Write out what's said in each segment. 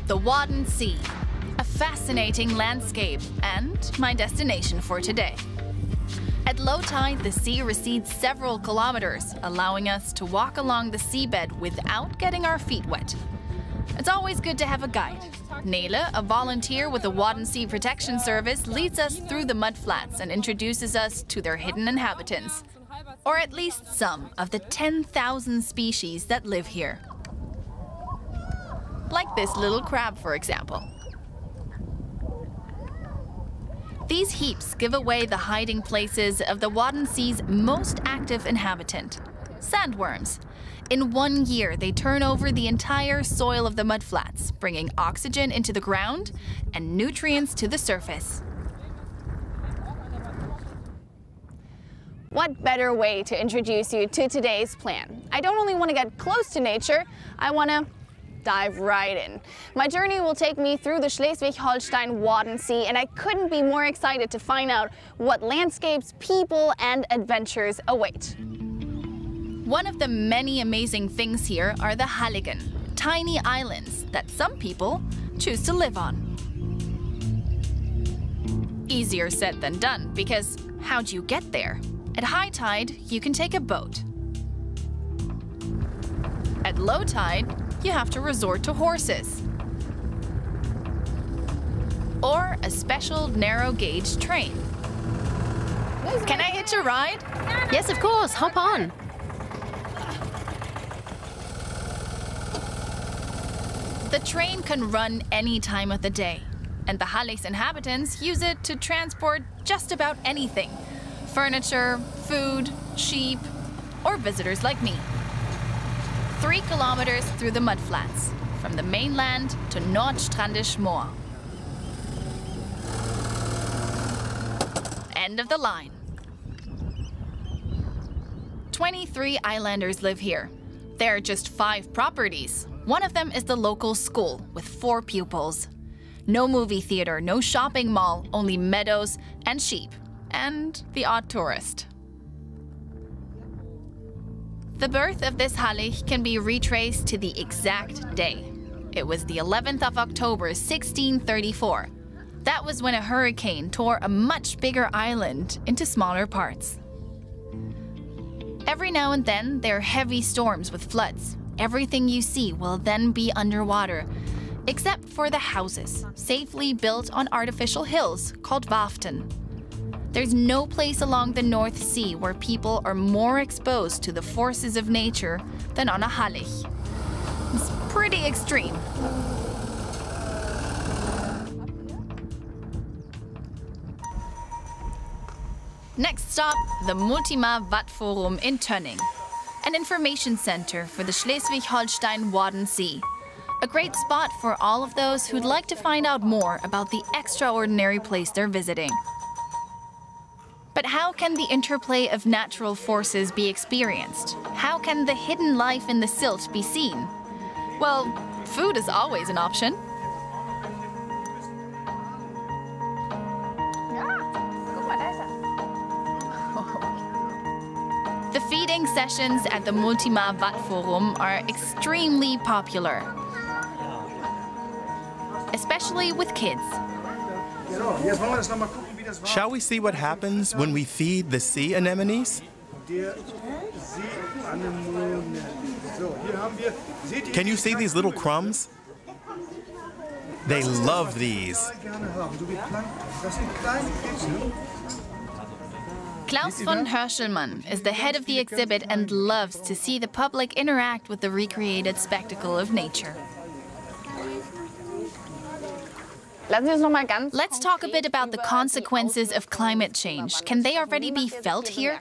The Wadden Sea, a fascinating landscape and my destination for today. At low tide, the sea recedes several kilometers, allowing us to walk along the seabed without getting our feet wet. It's always good to have a guide. Nele, a volunteer with the Wadden Sea Protection Service, leads us through the mudflats and introduces us to their hidden inhabitants, or at least some of the 10,000 species that live here. Like this little crab, for example. These heaps give away the hiding places of the Wadden Sea's most active inhabitant, sandworms. In 1 year, they turn over the entire soil of the mudflats, bringing oxygen into the ground and nutrients to the surface. What better way to introduce you to today's plan? I don't only want to get close to nature, I want to dive right in. My journey will take me through the Schleswig-Holstein Wadden Sea, and I couldn't be more excited to find out what landscapes, people, and adventures await. One of the many amazing things here are the Halligen, tiny islands that some people choose to live on. Easier said than done, because how'd you get there? At high tide, you can take a boat. At low tide, you have to resort to horses. Or a special narrow gauge train. Can I hitch a ride? Yes, of course, hop on. The train can run any time of the day, and the Halligen's inhabitants use it to transport just about anything. Furniture, food, sheep, or visitors like me. 3 kilometers through the mudflats, from the mainland to Nordstrandisch Moor. End of the line. 23 islanders live here. There are just 5 properties. One of them is the local school with 4 pupils. No movie theater, no shopping mall, only meadows and sheep, and the odd tourist. The birth of this Hallig can be retraced to the exact day. It was the 11th of October, 1634. That was when a hurricane tore a much bigger island into smaller parts. Every now and then, there are heavy storms with floods. Everything you see will then be underwater, except for the houses, safely built on artificial hills called Warften. There's no place along the North Sea where people are more exposed to the forces of nature than on a Hallig. It's pretty extreme. Next stop, the Multima-Watt-Forum in Tönning, an information center for the Schleswig-Holstein Wadden Sea. A great spot for all of those who'd like to find out more about the extraordinary place they're visiting. But how can the interplay of natural forces be experienced? How can the hidden life in the silt be seen? Well, food is always an option. The feeding sessions at the Multima-Watt-Forum are extremely popular, especially with kids. Shall we see what happens when we feed the sea anemones? Can you see these little crumbs? They love these. Klaus von Hörschelmann is the head of the exhibit and loves to see the public interact with the recreated spectacle of nature. Let's talk a bit about the consequences of climate change. Can they already be felt here?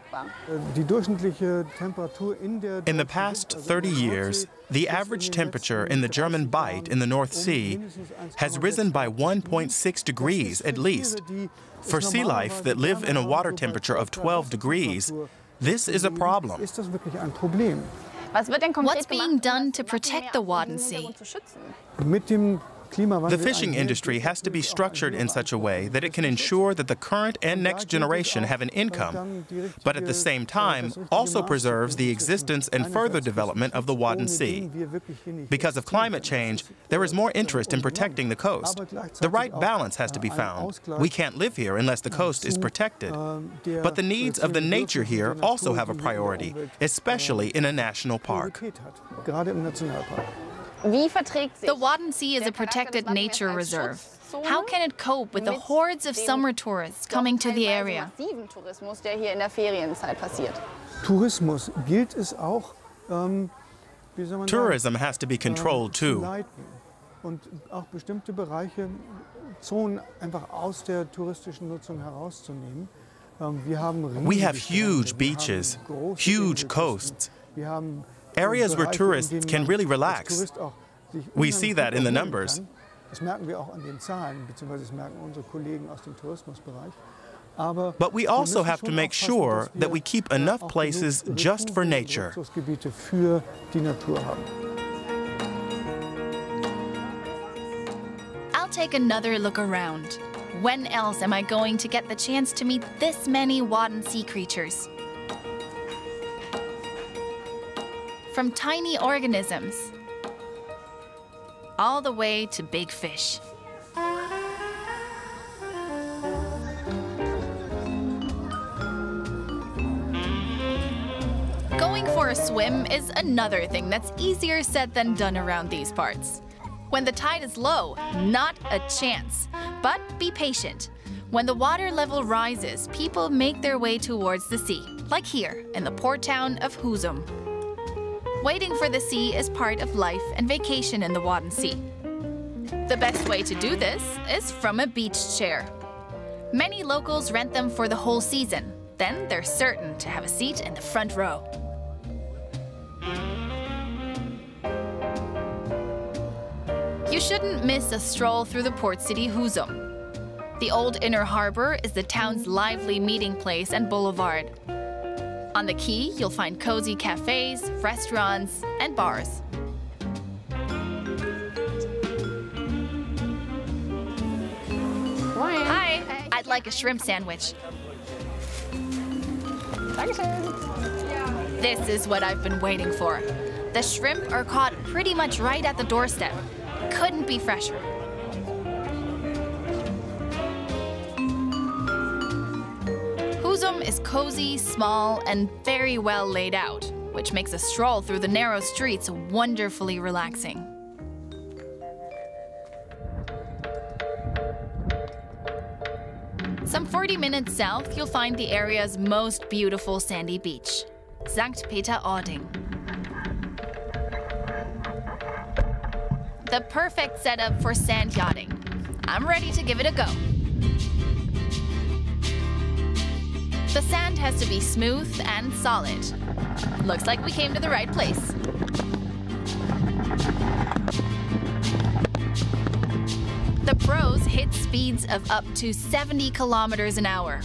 In the past 30 years, the average temperature in the German Bight in the North Sea has risen by 1.6 degrees at least. For sea life that live in a water temperature of 12 degrees, this is a problem. What's being done to protect the Wadden Sea? The fishing industry has to be structured in such a way that it can ensure that the current and next generation have an income, but at the same time also preserves the existence and further development of the Wadden Sea. Because of climate change, there is more interest in protecting the coast. The right balance has to be found. We can't live here unless the coast is protected. But the needs of the nature here also have a priority, especially in a national park. The Wadden Sea is a protected nature reserve. How can it cope with the hordes of summer tourists coming to the area? Tourism has to be controlled too. We have huge beaches, huge coasts, areas where tourists can really relax. We see that in the numbers. But we also have to make sure that we keep enough places just for nature. I'll take another look around. When else am I going to get the chance to meet this many Wadden Sea creatures? From tiny organisms, all the way to big fish. Going for a swim is another thing that's easier said than done around these parts. When the tide is low, not a chance. But be patient. When the water level rises, people make their way towards the sea, like here in the port town of Husum. Waiting for the sea is part of life and vacation in the Wadden Sea. The best way to do this is from a beach chair. Many locals rent them for the whole season. Then they're certain to have a seat in the front row. You shouldn't miss a stroll through the port city Husum. The old inner harbor is the town's lively meeting place and boulevard. On the quay, you'll find cozy cafes, restaurants, and bars. Hi, I'd like a shrimp sandwich. This is what I've been waiting for. The shrimp are caught pretty much right at the doorstep. Couldn't be fresher. Husum is cozy, small, and very well laid out, which makes a stroll through the narrow streets wonderfully relaxing. Some 40 minutes south, you'll find the area's most beautiful sandy beach, St. Peter-Ording. The perfect setup for sand yachting. I'm ready to give it a go. The sand has to be smooth and solid. Looks like we came to the right place. The pros hit speeds of up to 70 kilometers an hour.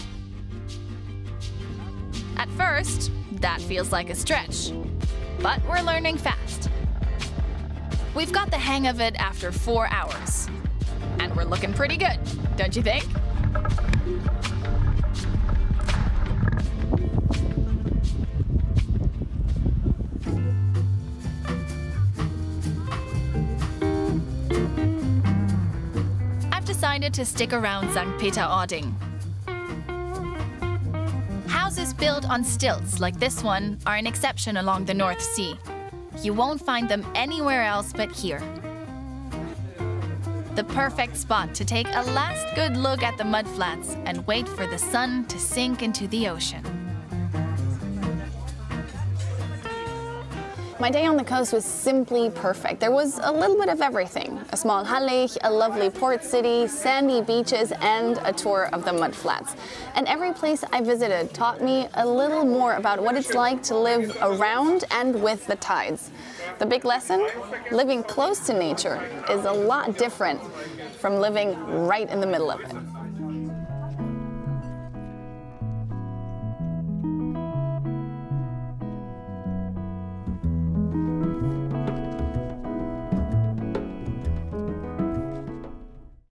At first, that feels like a stretch, but we're learning fast. We've got the hang of it after 4 hours. And we're looking pretty good, don't you think? I've decided to stick around St. Peter-Ording. Houses built on stilts like this one are an exception along the North Sea. You won't find them anywhere else but here. The perfect spot to take a last good look at the Mudflats and wait for the sun to sink into the ocean. My day on the coast was simply perfect. There was a little bit of everything. A small Halligen, a lovely port city, sandy beaches, and a tour of the Mudflats. And every place I visited taught me a little more about what it's like to live around and with the tides. The big lesson? Living close to nature is a lot different from living right in the middle of it.